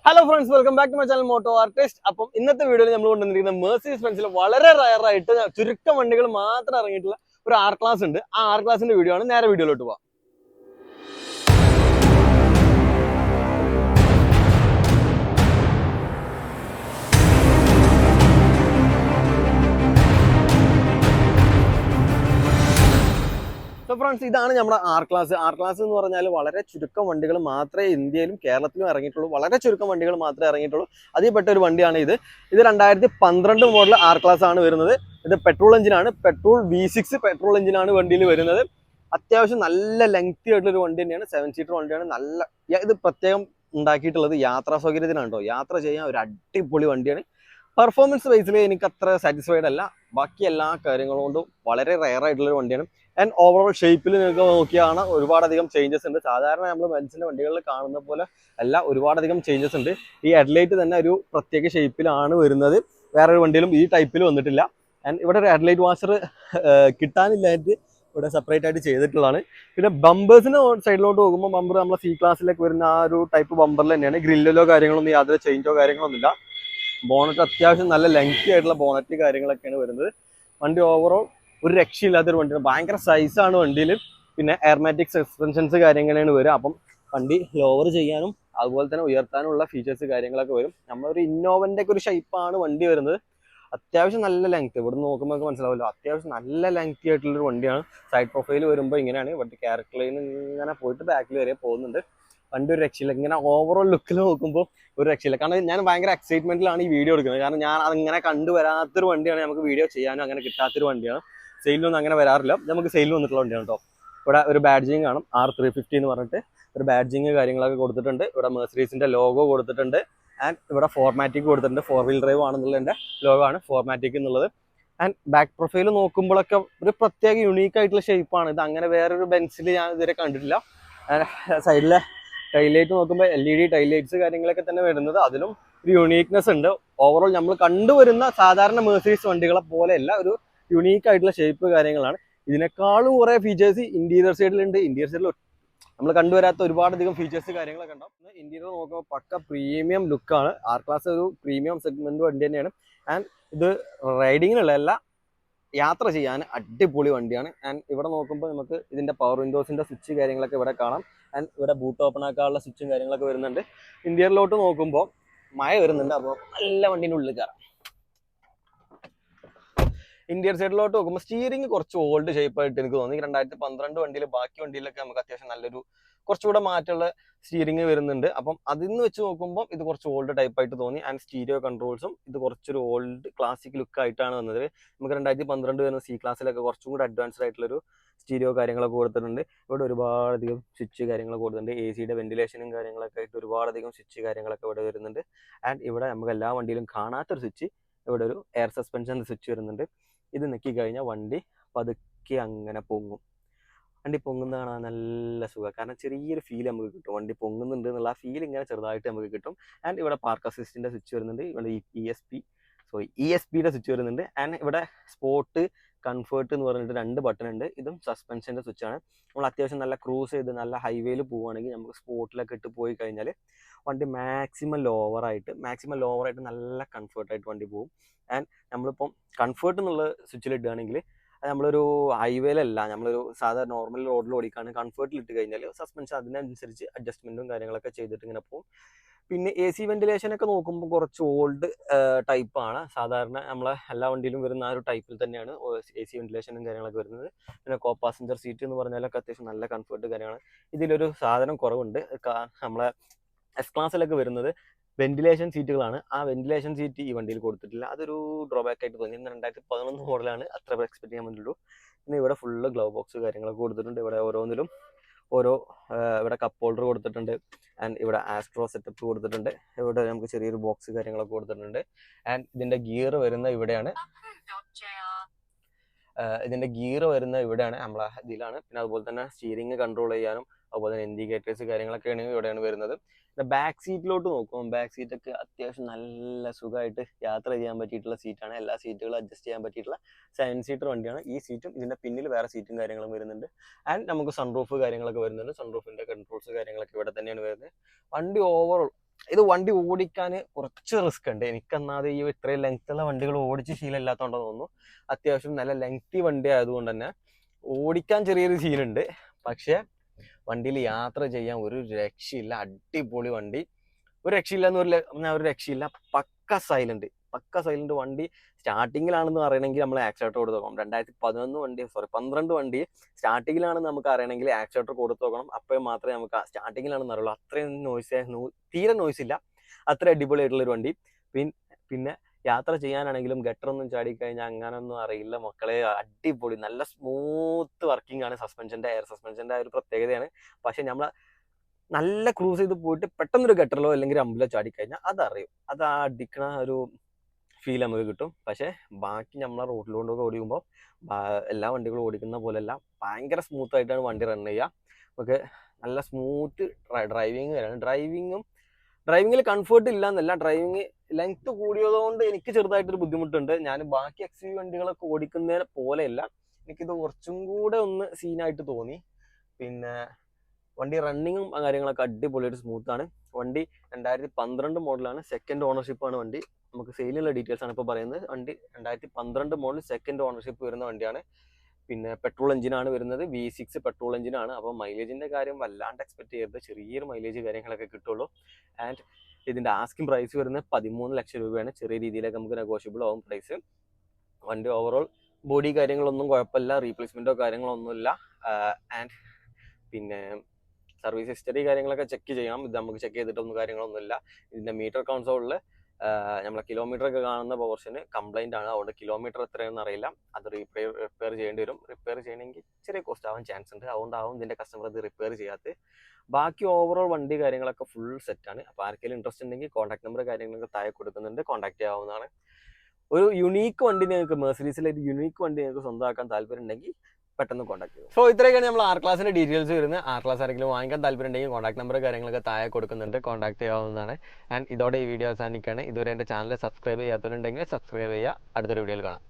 Hello friends, welcome back to my channel moto artist. അപ്പം ഇന്നത്തെ വീഡിയോയിൽ നമ്മൾ കൊണ്ടുവന്നിരിക്കുന്ന മെർസിഡീസ് ബെൻസിൽ വളരെ റയർ ആയിട്ട് ചുരുക്കം വണ്ടികൾ മാത്രം ഇറങ്ങിയിട്ടുള്ള ഒരു ആർ ക്ലാസ് ഉണ്ട്. ആ ആർ ക്ലാസിന്റെ വീഡിയോ ആണ്. നേരെ വീഡിയോയിലോട്ട് പോവാം. സോ ഫ്രണ്ട്സ്, ഇതാണ് നമ്മുടെ ആർ ക്ലാസ്. ആർ ക്ലാസ് എന്ന് പറഞ്ഞാൽ വളരെ ചുരുക്കം വണ്ടികൾ മാത്രമേ ഇന്ത്യയിലും കേരളത്തിലും ഇറങ്ങിയിട്ടുള്ളൂ. വളരെ ചുരുക്കം വണ്ടികൾ മാത്രമേ ഇറങ്ങിയിട്ടുള്ളൂ. അതിൽ പെട്ട ഒരു വണ്ടിയാണ് ഇത്. 2012 മോഡൽ ആർ ക്ലാസ് ആണ് വരുന്നത്. ഇത് പെട്രോൾ എഞ്ചിനാണ്. പെട്രോൾ V6 പെട്രോൾ എഞ്ചിനാണ് വണ്ടിയിൽ വരുന്നത്. അത്യാവശ്യം നല്ല ലെങ്തി ആയിട്ടുള്ള ഒരു വണ്ടി തന്നെയാണ്. 7 സീറ്റർ വണ്ടിയാണ്. ഇത് പ്രത്യേകം ഉണ്ടാക്കിയിട്ടുള്ളത് യാത്രാ സൗകര്യത്തിനാണ് കേട്ടോ. യാത്ര ചെയ്യാൻ ഒരു അടിപൊളി വണ്ടിയാണ്. പെർഫോമൻസ് ബേസിൽ എനിക്ക് അത്ര സാറ്റിസ്ഫൈഡ് അല്ല. ബാക്കി എല്ലാ കാര്യങ്ങളും കൊണ്ടും വളരെ റയർ ആയിട്ടുള്ള ഒരു വണ്ടിയാണ്. ആൻഡ് ഓവറോൾ ഷേപ്പിൽ നിങ്ങൾക്ക് നോക്കിയാണ് ഒരുപാടധികം ചേഞ്ചസ് ഉണ്ട്. സാധാരണ നമ്മൾ ബെൻസിന്റെ വണ്ടികളിൽ കാണുന്ന പോലെ അല്ല, ഒരുപാടധികം ചേഞ്ചസ് ഉണ്ട്. ഈ ഹെഡ്ലൈറ്റ് തന്നെ ഒരു പ്രത്യേക ഷേപ്പിലാണ് വരുന്നത്. വേറൊരു വണ്ടിയിലും ഈ ടൈപ്പിൽ വന്നിട്ടില്ല. ആൻഡ് ഇവിടെ ഒരു ഹെഡ്ലൈറ്റ് വാഷർ കിട്ടാനില്ലായിട്ട് ഇവിടെ സെപ്പറേറ്റ് ആയിട്ട് ചെയ്തിട്ടുള്ളതാണ്. പിന്നെ ബമ്പേഴ്സിന്റെ സൈഡിലോട്ട് പോകുമ്പോൾ ബമ്പർ നമ്മളെ C ക്ലാസ്സിലേക്ക് വരുന്ന ആ ഒരു ടൈപ്പ് ബമ്പറിൽ തന്നെയാണ്. ഗ്രില്ലിലോ കാര്യങ്ങളൊന്നും യാതൊരു ചേഞ്ചോ കാര്യങ്ങളൊന്നുമില്ല. ബോണറ്റ് അത്യാവശ്യം നല്ല ലെങ്തി ആയിട്ടുള്ള ബോണറ്റ് കാര്യങ്ങളൊക്കെയാണ് വരുന്നത്. വണ്ടി ഓവറോൾ ഒരു രക്ഷയില്ലാത്തൊരു വണ്ടിയാണ്. ഭയങ്കര സൈസാണ് വണ്ടിയിൽ. പിന്നെ എയർമാറ്റിക് സസ്പെൻഷൻസ് കാര്യങ്ങളാണ് വരിക. അപ്പം വണ്ടി ലോവർ ചെയ്യാനും അതുപോലെ തന്നെ ഉയർത്താനുള്ള ഫീച്ചേഴ്സ് കാര്യങ്ങളൊക്കെ വരും. നമ്മളൊരു ഇന്നോവന്റെ ഒക്കെ ഒരു ഷേപ്പാണ് വണ്ടി വരുന്നത്. അത്യാവശ്യം നല്ല ലെങ്ത്, ഇവിടുന്ന് നോക്കുമ്പോൾ മനസ്സിലാവല്ലോ, അത്യാവശ്യം നല്ല ലെങ്തി ആയിട്ടുള്ളൊരു വണ്ടിയാണ്. സൈഡ് പ്രൊഫൈൽ വരുമ്പോൾ ഇങ്ങനെയാണ്. വണ്ടി ക്യാരക്ടർ ലൈൻ ഇങ്ങനെ പോയിട്ട് ബാക്കിൽ വരെ പോകുന്നുണ്ട്. വണ്ടി ഒരു രക്ഷയില്ല. ഇങ്ങനെ ഓവറോൾ ലുക്കിൽ നോക്കുമ്പോൾ ഒരു രക്ഷയില്ല. കാരണം ഞാൻ ഭയങ്കര എക്സൈറ്റ്മെന്റിലാണ് ഈ വീഡിയോ എടുക്കുന്നത്. കാരണം ഞാൻ അതിങ്ങനെ കണ്ടുവരാത്തൊരു വണ്ടിയാണ്. നമുക്ക് വീഡിയോ ചെയ്യാനും അങ്ങനെ കിട്ടാത്തൊരു വണ്ടിയാണ്. സെയിലൊന്നും അങ്ങനെ വരാറില്ല. നമുക്ക് സെയിൽ വന്നിട്ടുള്ള വണ്ടിയാണ് കേട്ടോ. ഇവിടെ ഒരു ബാഡ്ജിങ് കാണും, R350 എന്ന് പറഞ്ഞിട്ട് ഒരു ബാഡ്ജിങ് കാര്യങ്ങളൊക്കെ കൊടുത്തിട്ടുണ്ട്. ഇവിടെ മെർസിഡീസിന്റെ ലോഗോ കൊടുത്തിട്ടുണ്ട്. ആൻഡ് ഇവിടെ ഫോർമാറ്റിക് കൊടുത്തിട്ടുണ്ട്. 4 വീൽ ഡ്രൈവ് ആണെന്നുള്ളതിന്റെ ലോഗോ ആണ് ഫോർമാറ്റിക് എന്നുള്ളത്. ആൻഡ് ബാക്ക് പ്രൊഫൈൽ നോക്കുമ്പോഴൊക്കെ ഒരു പ്രത്യേക യുണീക്ക് ആയിട്ടുള്ള ഷേപ്പാണ് ഇത്. അങ്ങനെ വേറൊരു ബെൻസിൽ ഞാൻ ഇതുവരെ കണ്ടിട്ടില്ല. സൈഡിലെ ടൈലൈറ്റ് നോക്കുമ്പോൾ LED ടൈലൈറ്റ്സ് കാര്യങ്ങളൊക്കെ തന്നെ വരുന്നത്. അതിലും ഒരു യുണീക്നെസ് ഉണ്ട്. ഓവറോൾ നമ്മൾ കണ്ടുവരുന്ന സാധാരണ മെർസിഡീസ് വണ്ടികളെ പോലെയല്ല, ഒരു യുണീക്ക് ആയിട്ടുള്ള ഷേപ്പ് കാര്യങ്ങളാണ്. ഇതിനേക്കാളും കുറെ ഫീച്ചേഴ്സ് ഇന്റീരിയർ സൈഡിലുണ്ട്. ഇന്റീരിയർ സൈഡിൽ നമ്മൾ കണ്ടുവരാത്ത ഒരുപാടധികം ഫീച്ചേഴ്സ് കാര്യങ്ങളൊക്കെ ഉണ്ടാവും. ഇന്റീരിയർ നോക്കുമ്പോൾ പക്ക പ്രീമിയം ലുക്കാണ്. ആർ ക്ലാസ് ഒരു പ്രീമിയം സെഗ്മെന്റ് വണ്ടി തന്നെയാണ്. ആൻഡ് ഇത് റൈഡിങ്ങിനുള്ള അല്ല, യാത്ര ചെയ്യാൻ അടിപൊളി വണ്ടിയാണ്. ആൻഡ് ഇവിടെ നോക്കുമ്പോൾ നമുക്ക് ഇതിന്റെ പവർ വിൻഡോസിന്റെ സ്വിച്ച് കാര്യങ്ങളൊക്കെ ഇവിടെ കാണാം. ആൻഡ് ഇവിടെ ബൂട്ട് ഓപ്പൺ ആക്കാനുള്ള സ്വിച്ചും കാര്യങ്ങളൊക്കെ വരുന്നുണ്ട്. ഇന്റീരിയറിലോട്ട് നോക്കുമ്പോൾ മഴ വരുന്നുണ്ട്. അപ്പോൾ നല്ല വണ്ടീൻ്റെ ഉള്ളിൽ കയറാം. ഇന്ത്യൻ സൈഡിലോട്ട് നോക്കുമ്പോൾ സ്റ്റിയറിംഗ് കുറച്ച് ഓൾഡ് ഷേപ്പായിട്ട് എനിക്ക് തോന്നി. 2012 വണ്ടിയിൽ ബാക്കി വണ്ടിയിലൊക്കെ നമുക്ക് അത്യാവശ്യം നല്ലൊരു കുറച്ചുകൂടെ മാറ്റമുള്ള സ്റ്റിയറിംഗ് വരുന്നുണ്ട്. അപ്പം അതിന്ന് വെച്ച് നോക്കുമ്പോൾ ഇത് കുറച്ച് ഓൾഡ് ടൈപ്പായിട്ട് തോന്നി. ആൻഡ് സ്റ്റീരിയോ കൺട്രോൾസും ഇത് കുറച്ചൊരു ഓൾഡ് ക്ലാസിക് ലുക്ക് ആയിട്ടാണ് വന്നത്. നമുക്ക് 2012 വരുന്ന C ക്ലാസ്സിലൊക്കെ കുറച്ചും കൂടെ അഡ്വാൻസ്ഡ് ആയിട്ടുള്ളൊരു സ്റ്റീരിയോ കാര്യങ്ങളൊക്കെ കൊടുത്തിട്ടുണ്ട്. ഇവിടെ ഒരുപാടധികം സ്വിച്ച് കാര്യങ്ങളൊക്കെ കൊടുത്തിട്ടുണ്ട്. AC വെന്റിലേഷനും കാര്യങ്ങളൊക്കെ ആയിട്ട് ഒരുപാടധികം സ്വിച്ച് കാര്യങ്ങളൊക്കെ ഇവിടെ വരുന്നുണ്ട്. ആൻഡ് ഇവിടെ നമുക്ക് എല്ലാ വണ്ടിയിലും കാണാത്തൊരു സ്വിച്ച്, ഇവിടെ ഒരു എയർ സസ്പെൻഷൻ സ്വിച്ച് വരുന്നുണ്ട്. ഇത് നെക്കി കഴിഞ്ഞാൽ വണ്ടി പതുക്കെ അങ്ങനെ പൊങ്ങും. വണ്ടി പൊങ്ങുന്ന കാണാൻ നല്ല സുഖം. കാരണം ചെറിയൊരു ഫീൽ നമുക്ക് കിട്ടും. വണ്ടി പൊങ്ങുന്നുണ്ട് എന്നുള്ള ആ ഫീൽ ഇങ്ങനെ ചെറുതായിട്ട് നമുക്ക് കിട്ടും. ആൻഡ് ഇവിടെ പാർക്ക് അസിസ്റ്റിന്റെ സ്വിച്ച് വരുന്നുണ്ട്. ഇവിടെ ESPയുടെ സ്വിച്ച് വരുന്നുണ്ട്. ആൻഡ് ഇവിടെ സ്പോർട്ട്, കംഫർട്ട് എന്ന് പറഞ്ഞിട്ട് 2 ബട്ടൺ ഉണ്ട്. ഇതും സസ്പെൻഷന്റെ സ്വിച്ചാണ്. നമ്മൾ അത്യാവശ്യം നല്ല ക്രൂസ് ചെയ്ത് നല്ല ഹൈവേയിൽ പോവുകയാണെങ്കിൽ നമുക്ക് സ്പോർട്ടിലൊക്കെ ഇട്ട് പോയി കഴിഞ്ഞാൽ വണ്ടി മാക്സിമം ലോവറായിട്ട് നല്ല കംഫർട്ടായിട്ട് വണ്ടി പോകും. ആൻഡ് നമ്മളിപ്പം കംഫർട്ട് എന്നുള്ള സ്വിച്ചിൽ ഇടുകയാണെങ്കിൽ നമ്മളൊരു ഹൈവേയിലല്ല, നമ്മളൊരു സാധാരണ നോർമൽ റോഡിൽ ഓടിക്കുകയാണ്. കംഫർട്ടിൽ ഇട്ട് കഴിഞ്ഞാൽ സസ്പെൻഷൻ അതിനനുസരിച്ച് അഡ്ജസ്റ്റ്മെന്റും കാര്യങ്ങളൊക്കെ ചെയ്തിട്ട് ഇങ്ങനെ പോകും. പിന്നെ AC വെന്റിലേഷൻ ഒക്കെ നോക്കുമ്പോൾ കുറച്ച് ഓൾഡ് ടൈപ്പാണ്. സാധാരണ നമ്മളെ എല്ലാ വണ്ടിയിലും വരുന്ന ആ ഒരു ടൈപ്പിൽ തന്നെയാണ് AC വെന്റിലേഷനും കാര്യങ്ങളൊക്കെ വരുന്നത്. പിന്നെ കോ പാസഞ്ചർ സീറ്റ് എന്ന് പറഞ്ഞാലൊക്കെ അത്യാവശ്യം നല്ല കംഫർട്ട് കാര്യമാണ്. ഇതിലൊരു സാധനം കുറവുണ്ട്. നമ്മളെ S ക്ലാസ്സിലൊക്കെ വരുന്നത് വെന്റിലേഷൻ സീറ്റുകളാണ്. ആ വെന്റിലേഷൻ സീറ്റ് ഈ വണ്ടിയിൽ കൊടുത്തിട്ടില്ല. അതൊരു ഡ്രോബാക്ക് ആയിട്ട് തോന്നി. 2011 മോഡലാണ്, അത്ര എക്സ്പെക്ട് ചെയ്യാൻ പറ്റുള്ളൂ. പിന്നെ ഇവിടെ ഫുള്ള് ഗ്ലൗ ബോക്സ് കാര്യങ്ങളൊക്കെ കൊടുത്തിട്ടുണ്ട്. ഇവിടെ ഓരോന്നിലും ഓരോ ഇവിടെ കപ്പ് ഹോൾഡർ കൊടുത്തിട്ടുണ്ട്. ആൻഡ് ഇവിടെ ആസ്ട്രോ സെറ്റപ്പ് കൊടുത്തിട്ടുണ്ട്. ഇവിടെ നമുക്ക് ചെറിയൊരു ബോക്സ് കാര്യങ്ങളൊക്കെ കൊടുത്തിട്ടുണ്ട്. ആൻഡ് ഇതിന്റെ ഗിയർ വരുന്ന ഇവിടെയാണ്. നമ്മളെ ഇതിലാണ്. പിന്നെ അതുപോലെ തന്നെ സ്റ്റിയറിംഗ് കൺട്രോൾ ചെയ്യാനും അതുപോലെ തന്നെ ഇൻഡിക്കേറ്റേഴ്സ് കാര്യങ്ങളൊക്കെയാണ് ഇവിടെയാണ് വരുന്നത്. പിന്നെ ബാക്ക് സീറ്റിലോട്ട് നോക്കുമ്പോൾ ബാക്ക് സീറ്റൊക്കെ അത്യാവശ്യം നല്ല സുഖമായിട്ട് യാത്ര ചെയ്യാൻ പറ്റിയിട്ടുള്ള സീറ്റാണ്. എല്ലാ സീറ്റുകളും അഡ്ജസ്റ്റ് ചെയ്യാൻ പറ്റിയിട്ടുള്ള 7 സീറ്റർ വണ്ടിയാണ്. ഈ സീറ്റും ഇതിന്റെ പിന്നിൽ വേറെ സീറ്റും കാര്യങ്ങളും വരുന്നുണ്ട്. ആൻഡ് നമുക്ക് സൺറൂഫ് കാര്യങ്ങളൊക്കെ വരുന്നുണ്ട്. സൺറൂഫിന്റെ കൺട്രോൾസ് കാര്യങ്ങളൊക്കെ ഇവിടെ തന്നെയാണ് വരുന്നത്. വണ്ടി ഓവറോൾ ഇത് വണ്ടി ഓടിക്കാൻ കുറച്ച് റിസ്ക് ഉണ്ട്. എനിക്കെന്നാതെ ഈ ഇത്രയും ലെങ്ത്തുള്ള വണ്ടികൾ ഓടിച്ച് ശീലമില്ലാത്തതുകൊണ്ടെന്ന് തോന്നുന്നു. അത്യാവശ്യം നല്ല ലെങ്തി വണ്ടി ആയതുകൊണ്ട് തന്നെ ഓടിക്കാൻ ചെറിയൊരു സീനുണ്ട്. പക്ഷെ വണ്ടിയിൽ യാത്ര ചെയ്യാൻ ഒരു രക്ഷയില്ല. അടിപൊളി വണ്ടി, ഒരു രക്ഷയില്ല എന്ന് പറഞ്ഞാൽ ഒരു രക്ഷയില്ല. പക്ക സൈലന്റ് വണ്ടി. സ്റ്റാർട്ടിങ്ങിലാണെന്ന് പറയണമെങ്കിൽ നമ്മൾ ആക്സിലേറ്റർ കൊടുത്ത് നോക്കണം. 12 വണ്ടി സ്റ്റാർട്ടിങ്ങിലാണെന്ന് നമുക്ക് അറിയണമെങ്കിൽ ആക്സിലേറ്റർ കൊടുത്ത് നോക്കണം. അപ്പോൾ മാത്രമേ നമുക്ക് സ്റ്റാർട്ടിങ്ങിലാണെന്ന് അറിയുള്ളൂ. അത്രയും തീരെ നോയ്സ് ഇല്ല. അത്ര അടിപൊളിയായിട്ടുള്ള ഒരു വണ്ടി. പിന്നെ യാത്ര ചെയ്യാനാണെങ്കിലും ഗട്ടറൊന്നും ചാടിക്കഴിഞ്ഞാൽ അങ്ങനൊന്നും അറിയില്ല മക്കളെ. അടിപൊളി, നല്ല സ്മൂത്ത് വർക്കിംഗ് ആണ്. എയർ സസ്പെൻഷന്റെ ആ ഒരു പ്രത്യേകതയാണ്. പക്ഷെ നമ്മൾ നല്ല ക്രൂസ് ചെയ്ത് പോയിട്ട് പെട്ടെന്നൊരു ഗട്ടറിലോ അല്ലെങ്കിൽ അമ്പിലോ ചാടിക്കഴിഞ്ഞാൽ അതറിയും. അത് ആ അടിക്കണ ഒരു ഫീൽ നമുക്ക് കിട്ടും. പക്ഷെ ബാക്കി നമ്മളെ റോഡിലോട്ടൊക്കെ ഓടിക്കുമ്പോൾ എല്ലാ വണ്ടികളും ഓടിക്കുന്ന പോലെയല്ല, ഭയങ്കര സ്മൂത്ത് ആയിട്ടാണ് വണ്ടി റൺ ചെയ്യുക. നമുക്ക് നല്ല സ്മൂത്ത് ഡ്രൈവിങ് വരാണ്. ഡ്രൈവിങ്ങിൽ കംഫർട്ട് ഇല്ല എന്നല്ല, ഡ്രൈവിങ് ലെങ്ത് കൂടിയതുകൊണ്ട് എനിക്ക് ചെറുതായിട്ടൊരു ബുദ്ധിമുട്ടുണ്ട്. ഞാൻ ബാക്കി XUV വണ്ടികളൊക്കെ ഓടിക്കുന്നതിനെ പോലെയല്ല, എനിക്കിത് കുറച്ചും കൂടെ ഒന്ന് സീനായിട്ട് തോന്നി. പിന്നെ വണ്ടി റണ്ണിങ്ങും കാര്യങ്ങളൊക്കെ അടിപൊളിയായിട്ട് സ്മൂത്താണ്. വണ്ടി 2012 മോഡലാണ്, സെക്കൻഡ് ഓണർഷിപ്പാണ് വണ്ടി. നമുക്ക് സെയിലുള്ള ഡീറ്റെയിൽസ് ആണ് ഇപ്പോൾ പറയുന്നത്. വണ്ടി 2012 മോഡൽ സെക്കൻഡ് ഓണർഷിപ്പ് വരുന്ന വണ്ടിയാണ്. പിന്നെ പെട്രോൾ എഞ്ചിനാണ് വരുന്നത്, V6 പെട്രോൾ എഞ്ചിനാണ്. അപ്പോൾ മൈലേജിന്റെ കാര്യം വല്ലാണ്ട് എക്സ്പെക്ട് ചെയ്യരുത്, ചെറിയൊരു മൈലേജ് കാര്യങ്ങളൊക്കെ കിട്ടുള്ളൂ. ആൻഡ് ഇതിന്റെ ആസ്കിംഗ് പ്രൈസ് വരുന്നത് 13 ലക്ഷം രൂപയാണ്. ചെറിയ രീതിയിലൊക്കെ നമുക്ക് നെഗോഷ്യബിൾ ആവും പ്രൈസ്. വണ്ടി ഓവറോൾ ബോഡി കാര്യങ്ങളൊന്നും കുഴപ്പമില്ല, റീപ്ലേസ്മെന്റോ കാര്യങ്ങളൊന്നുമില്ല. ആൻഡ് പിന്നെ സർവീസ് ഹിസ്റ്ററി കാര്യങ്ങളൊക്കെ ചെക്ക് ചെയ്യണം. ഇത് നമുക്ക് ചെക്ക് ചെയ്തിട്ടൊന്നും കാര്യങ്ങളൊന്നുമില്ല. ഇതിന്റെ മീറ്റർ കൺസോളിൽ നമ്മളെ കിലോമീറ്റർ ഒക്കെ കാണുന്ന പോർഷന് കംപ്ലൈന്റ് ആണ്. അതുകൊണ്ട് കിലോമീറ്റർ എത്രയെന്ന് അറിയില്ല, അത് റിപ്പയർ ചെയ്യേണ്ടി വരും. റിപ്പയർ ചെയ്യണമെങ്കിൽ ചെറിയ കോസ്റ്റ് ആവാൻ ചാൻസ് ഉണ്ട്. അതുകൊണ്ടാവും ഇതിന്റെ കസ്റ്റമർ ഇത് റിപ്പയർ ചെയ്യാത്തത്. ബാക്കി ഓവറോൾ വണ്ടി കാര്യങ്ങളൊക്കെ ഫുൾ സെറ്റാണ്. അപ്പോൾ ആർക്കെങ്കിലും ഇൻട്രസ്റ്റ് ഉണ്ടെങ്കിൽ കോൺടാക്ട് നമ്പർ കാര്യങ്ങളൊക്കെ താഴെ കൊടുക്കുന്നുണ്ട്, കോൺടാക്ട് ചെയ്യാവുന്നതാണ്. ഒരു യുണീക്ക് വണ്ടി നിങ്ങൾക്ക്, മെർസിഡീസിലെ ഒരു യുണീക്ക് വണ്ടി നിങ്ങൾക്ക് സ്വന്തമാക്കാൻ താല്പര്യം ഉണ്ടെങ്കിൽ പെട്ടെന്ന് കോൺടാക്ട് ചെയ്യും. സോ ഇത്രയൊക്കെയാണ് നമ്മൾ ആർ ക്ലാസിന്റെ ഡീറ്റെയിൽസ് വരുന്നത്. ആർ ക്ലാസ് ആരെങ്കിലും വാങ്ങിക്കാൻ താല്പര്യം ഉണ്ടെങ്കിൽ കോൺടാക്ട് നമ്പർ കാര്യങ്ങളൊക്കെ താഴെ കൊടുക്കുന്നുണ്ട്, കോൺടാക്ട് ചെയ്യാവുന്നതാണ്. ആൻഡ് ഇതോടെ ഈ വീഡിയോ അവസാനിക്കുകയാണ്. ഇതുവരെ എൻ്റെ ചാനൽ സബ്സ്ക്രൈബ് ചെയ്യാത്തവരുണ്ടെങ്കിൽ സബ്സ്ക്രൈബ് ചെയ്യുക. അടുത്തൊരു വീഡിയോയിൽ കാണാം.